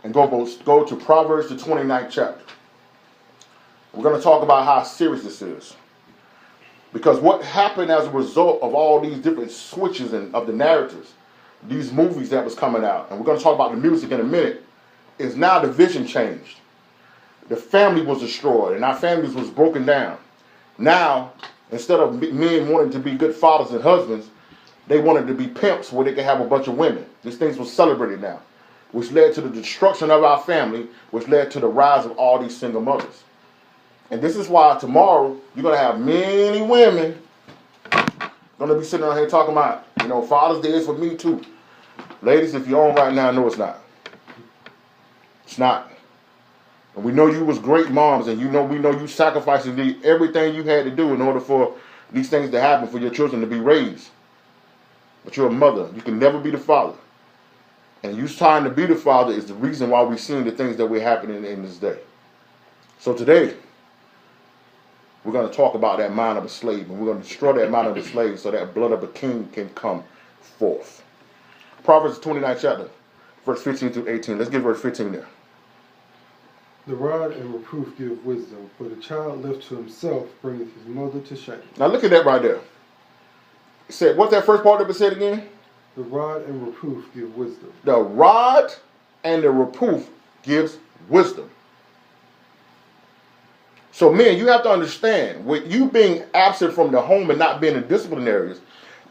and go to Proverbs the 29th chapter. We're going to talk about how serious this is. Because what happened as a result of all these different switches of the narratives, these movies that was coming out, and we're going to talk about the music in a minute, is now the vision changed. The family was destroyed, and our families was broken down. Now, instead of men wanting to be good fathers and husbands, they wanted to be pimps where they could have a bunch of women. These things were celebrated now, which led to the destruction of our family, which led to the rise of all these single mothers. And this is why tomorrow you're going to have many women going to be sitting out here talking about, Father's Day is for me too. Ladies, if you're on right now, no, it's not. It's not. And we know you was great moms, and we know you sacrificed everything you had to do in order for these things to happen, for your children to be raised. But you're a mother. You can never be the father. And you trying to be the father is the reason why we're seeing the things that we're happening in this day. So today, we're going to talk about that mind of a slave, and we're going to destroy that mind of a slave so that blood of a king can come forth. Proverbs 29th chapter, verse 15 through 18. Let's get verse 15 there. The rod and reproof give wisdom, but a child left to himself bringeth his mother to shame. Now look at that right there. It said, what's that first part of it said again? The rod and reproof give wisdom. The rod and the reproof gives wisdom. So men, you have to understand, with you being absent from the home and not being in disciplinary areas,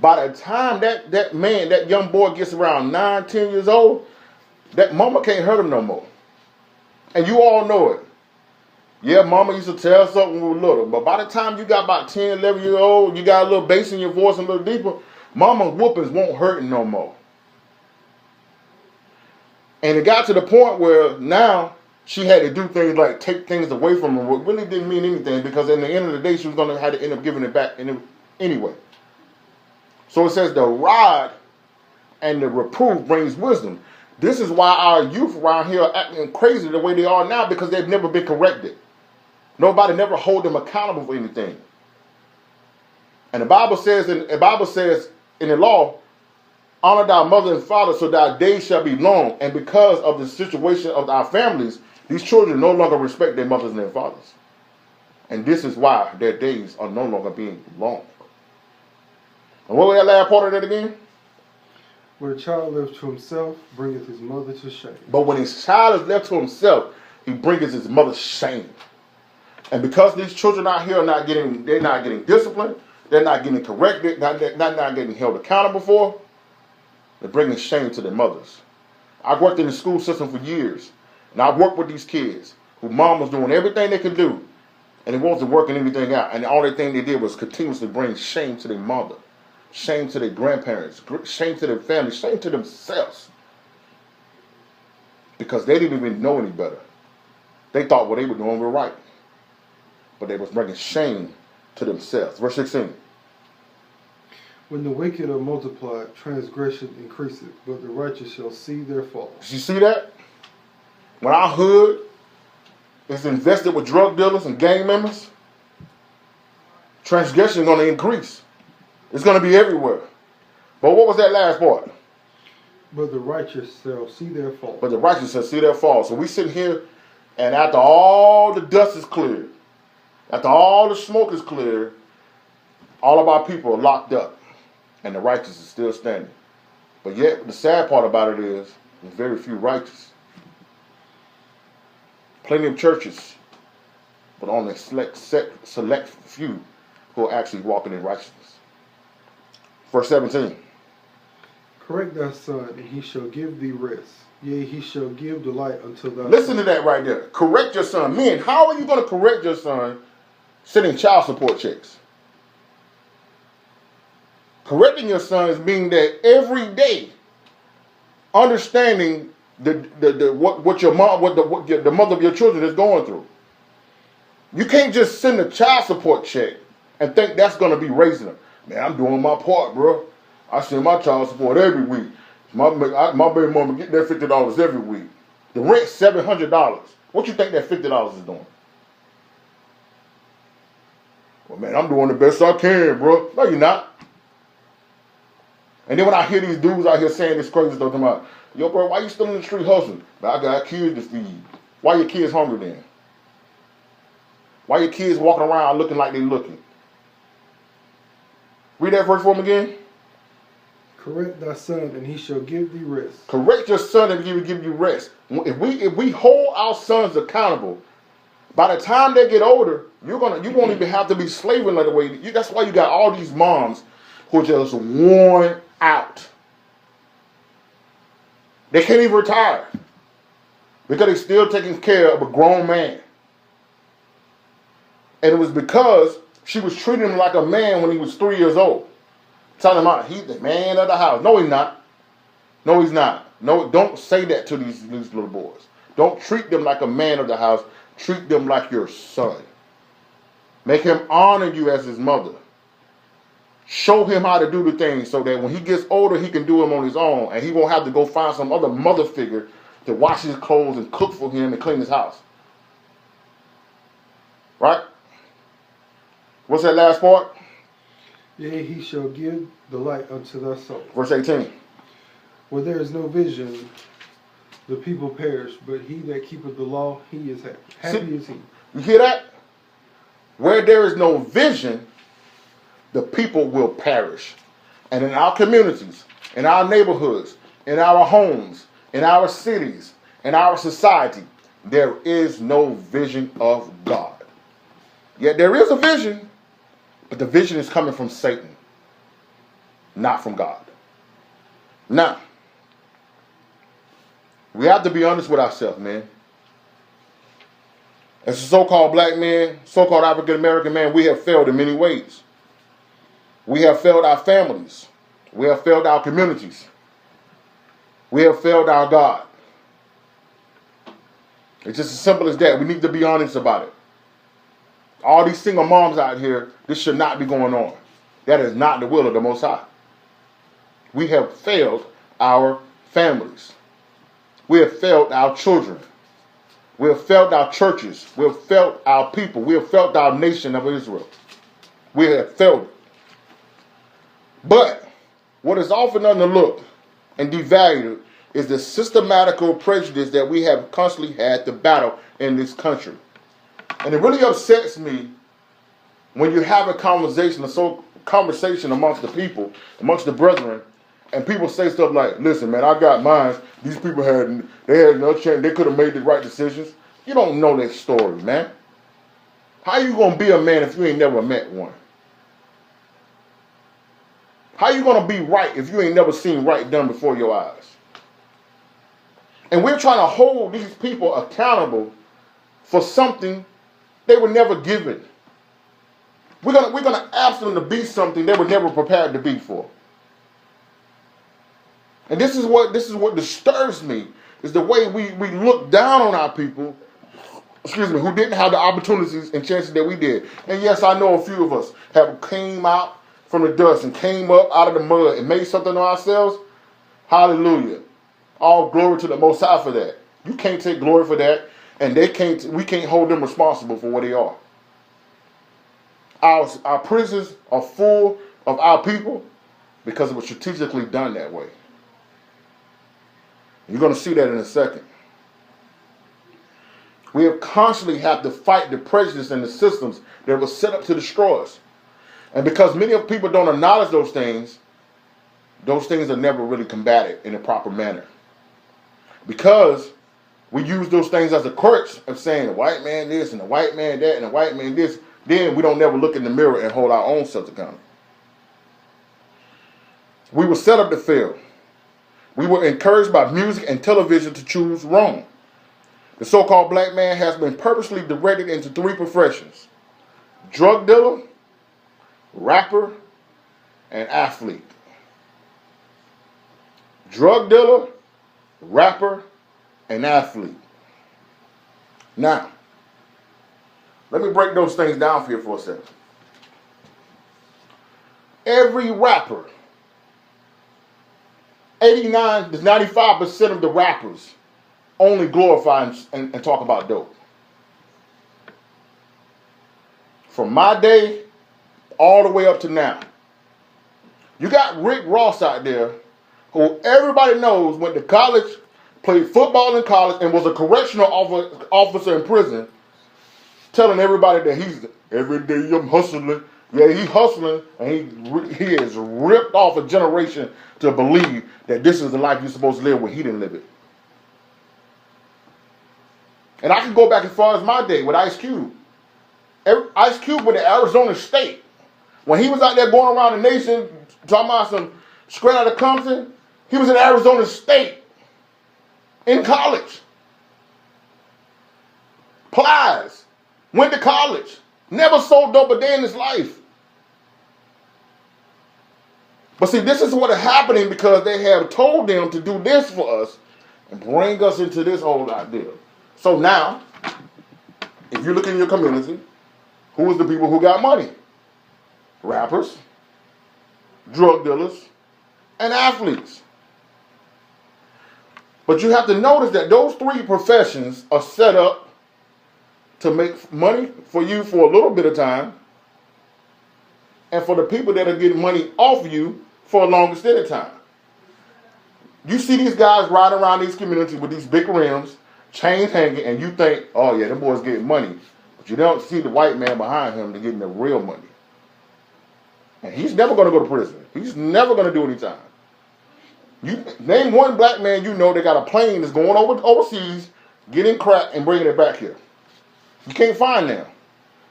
by the time that young boy gets around 9, 10 years old, that mama can't hurt him no more. And you all know it. Yeah, mama used to tell something when we were little, but by the time you got about 10, 11 years old, you got a little bass in your voice and a little deeper, mama's whoopings won't hurt you no more. And it got to the point where now she had to do things like take things away from her, what really didn't mean anything, because at the end of the day, she was going to have to end up giving it back anyway. So it says the rod and the reproof brings wisdom. This is why our youth around here are acting crazy the way they are now, because they've never been corrected. Nobody never hold them accountable for anything. And the Bible says in the law, honor thy mother and father so thy days shall be long. And because of the situation of our families, these children no longer respect their mothers and their fathers. And this is why their days are no longer being long. And what was that last part of that again? When a child left to himself, bringeth his mother to shame. But when his child is left to himself, he brings his mother's shame. And because these children out here they're not getting disciplined, they're not getting corrected, not getting held accountable for, they're bringing shame to their mothers. I've worked in the school system for years, and I've worked with these kids whose mom was doing everything they could do, and it wasn't working anything out. And the only thing they did was continuously bring shame to their mother, shame to their grandparents, shame to their family, shame to themselves. Because they didn't even know any better. They thought what they were doing was right. But they was bringing shame to themselves. Verse 16. When the wicked are multiplied, transgression increaseth, but the righteous shall see their fall. Did you see that? When our hood is invested with drug dealers and gang members, transgression is going to increase. It's going to be everywhere. But what was that last part? But the righteous shall see their fall. But the righteous shall see their fall. So we sit here, and after all the dust is cleared, after all the smoke is cleared, all of our people are locked up, and the righteous is still standing. But yet, the sad part about it is, there's very few righteous. Plenty of churches, but only select few who are actually walking in righteousness. Verse 17. Correct thy son, and he shall give thee rest. Yea, he shall give delight unto thy Listen to that right there. Correct your son. Men, how are you going to correct your son sending child support checks? Correcting your son is being there every day, understanding what your mom, the mother of your children is going through. You can't just send a child support check and think that's going to be raising them. Man, I'm doing my part, bro. I send my child support every week. My baby mama get that $50 every week. The rent's $700. What you think that $50 is doing? Well, man, I'm doing the best I can, bro. No, you're not. And then when I hear these dudes out here saying this crazy stuff, Yo, bro, why you still in the street hustling? But I got kids to feed. Why your kids hungry then? Why your kids walking around looking like they looking? Read that verse for me again. Correct thy son, and he shall give thee rest. Correct your son, and he will give you rest. If we hold our sons accountable, by the time they get older, you won't even have to be slaving like the way. That's why you got all these moms who are just worn out. They can't even retire because they're still taking care of a grown man. And it was because she was treating him like a man when he was 3 years old. Telling him out, he's the man of the house. No, he's not. No, he's not. No, don't say that to these little boys. Don't treat them like a man of the house. Treat them like your son. Make him honor you as his mother. Show him how to do the things so that when he gets older, he can do them on his own. And he won't have to go find some other mother figure to wash his clothes and cook for him and clean his house. Right? What's that last part? Yea, he shall give the light unto thy soul. Verse 18. Where there is no vision, the people perish, but he that keepeth the law, he is happy. Happy is he. You hear that? Where there is no vision, the people will perish. And in our communities, in our neighborhoods, in our homes, in our cities, in our society, there is no vision of God. Yet there is a vision, but the vision is coming from Satan, not from God. Now, we have to be honest with ourselves, man. As a so-called black man, so-called African-American man, we have failed in many ways. We have failed our families. We have failed our communities. We have failed our God. It's just as simple as that. We need to be honest about it. All these single moms out here, this should not be going on. That is not the will of the Most High. We have failed our families. We have failed our children. We have failed our churches. We have failed our people. We have failed our nation of Israel. We have failed it. But what is often overlooked and devalued is the systematical prejudice that we have constantly had to battle in this country. And it really upsets me when you have a conversation amongst the people, amongst the brethren, and people say stuff like, listen, man, I got mine. These people had no chance. They could have made the right decisions. You don't know that story, man. How you going to be a man if you ain't never met one? How you going to be right if you ain't never seen right done before your eyes? And we're trying to hold these people accountable for something they were never given. We're gonna ask them to be something they were never prepared to be for. And this is what disturbs me, is the way we look down on our people, who didn't have the opportunities and chances that we did. And yes, I know a few of us have came out from the dust and came up out of the mud and made something of ourselves. Hallelujah. All glory to the Most High for that. You can't take glory for that, and we can't hold them responsible for what they are. Our prisons are full of our people because it was strategically done that way. You're going to see that in a second. We have constantly have to fight the prejudice and the systems that were set up to destroy us. And because many of people don't acknowledge those things are never really combated in a proper manner. Because we use those things as a crutch of saying the white man this and the white man that and the white man this. Then we don't never look in the mirror and hold our own self accountable. We were set up to fail. We were encouraged by music and television to choose wrong. The so-called black man has been purposely directed into three professions: drug dealer, rapper, and athlete. Drug dealer, rapper, and athlete. Now, let me break those things down for you for a second. Every rapper, 89 to 95% of the rappers only glorify and talk about dope. From my day all the way up to now. You got Rick Ross out there who everybody knows went to college, played football in college, and was a correctional officer in prison, telling everybody that he's every day I'm hustling. Yeah, he's hustling, and he has ripped off a generation to believe that this is the life you're supposed to live when he didn't live it. And I can go back as far as my day with Ice Cube. Ice Cube went to Arizona State. When he was out there going around the nation talking about some straight out of Compton, he was in Arizona State in college. Plies. Went to college. Never sold dope a day in his life. But see, this is what is happening because they have told them to do this for us and bring us into this whole idea. So now, if you look in your community, who is the people who got money? Rappers, drug dealers, and athletes. But you have to notice that those three professions are set up to make money for you for a little bit of time, and for the people that are getting money off you for a long extended of time. You see these guys riding around these communities with these big rims, chains hanging, and you think, oh yeah, them boys getting money. But you don't see the white man behind him to getting the real money. And he's never going to go to prison. He's never going to do any time. You name one black man you know that got a plane that's going overseas, getting crack and bringing it back here. You can't find them.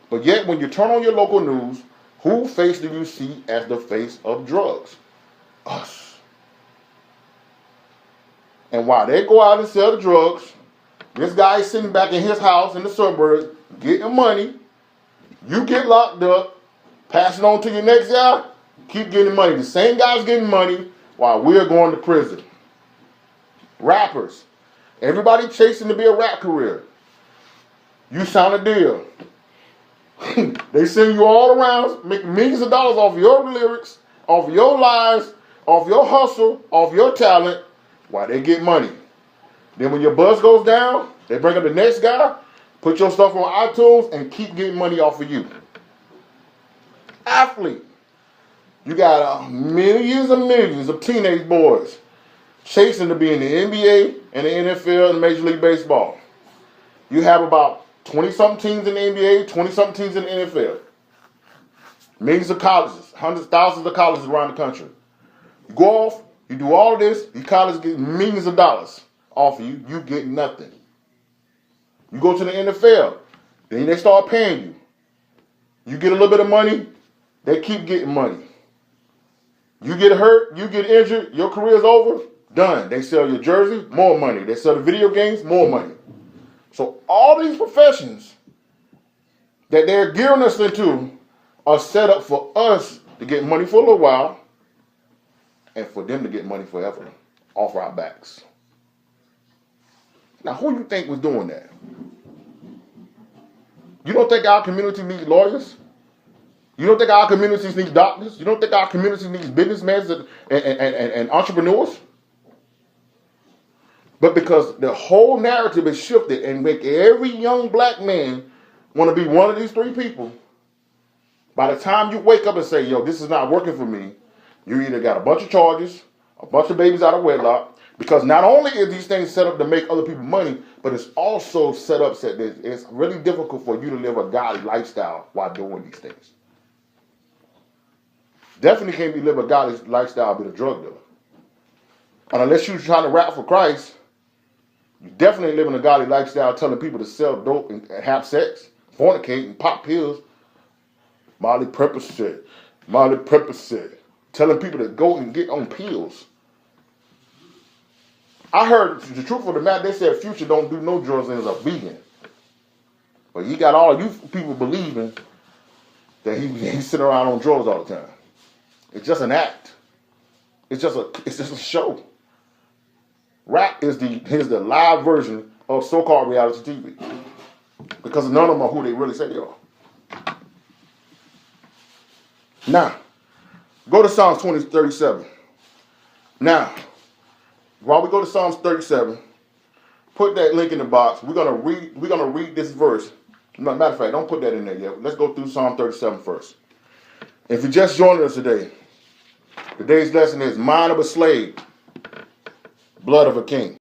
But yet, when you turn on your local news, who face do you see as the face of drugs? Us. And while they go out and sell the drugs, this guy is sitting back in his house in the suburbs getting money. You get locked up, pass it on to your next guy, keep getting money. The same guy's getting money while we're going to prison. Rappers. Everybody chasing to be a rap career. You sign a deal. They send you all around, make millions of dollars off your lyrics, off your lies, off your hustle, off your talent, while they get money. Then when your buzz goes down, they bring up the next guy, put your stuff on iTunes, and keep getting money off of you. Athlete. You got millions and millions of teenage boys chasing to be in the NBA and the NFL and Major League Baseball. You have about 20-something teams in the NBA, 20-something teams in the NFL. Millions of colleges, hundreds, thousands of colleges around the country. You go off, you do all this, these colleges get millions of dollars off of you, you get nothing. You go to the NFL, then they start paying you. You get a little bit of money, they keep getting money. You get hurt, you get injured, your career's over, done. They sell your jersey, more money. They sell the video games, more money. So all these professions that they're gearing us into are set up for us to get money for a little while and for them to get money forever off our backs. Now, who you think was doing that? You don't think our community needs lawyers? You don't think our communities need doctors? You don't think our community needs businessmen and entrepreneurs? But because the whole narrative is shifted and make every young black man want to be one of these three people, by the time you wake up and say, yo, this is not working for me, you either got a bunch of charges, a bunch of babies out of wedlock, because not only is these things set up to make other people money, but it's also set up so that it's really difficult for you to live a godly lifestyle while doing these things. Definitely can't be live a godly lifestyle being a drug dealer. And unless you're trying to rap for Christ, you definitely living a godly lifestyle telling people to sell dope and have sex, fornicate, and pop pills. Molly Percocet. Telling people to go and get on pills. I heard the truth of the matter, they said Future don't do no drugs and is a vegan. But he got all you people believing that he's sitting around on drugs all the time. It's just an act. It's just a show. Rap is the live version of so-called reality TV. Because none of them are who they really say they are. Now, go to Psalms 37. Now, while we go to Psalms 37, put that link in the box. We're gonna read this verse. Matter of fact, don't put that in there yet. Let's go through Psalm 37 first. If you just joined us today, today's lesson is Mind of a Slave. blood of a king.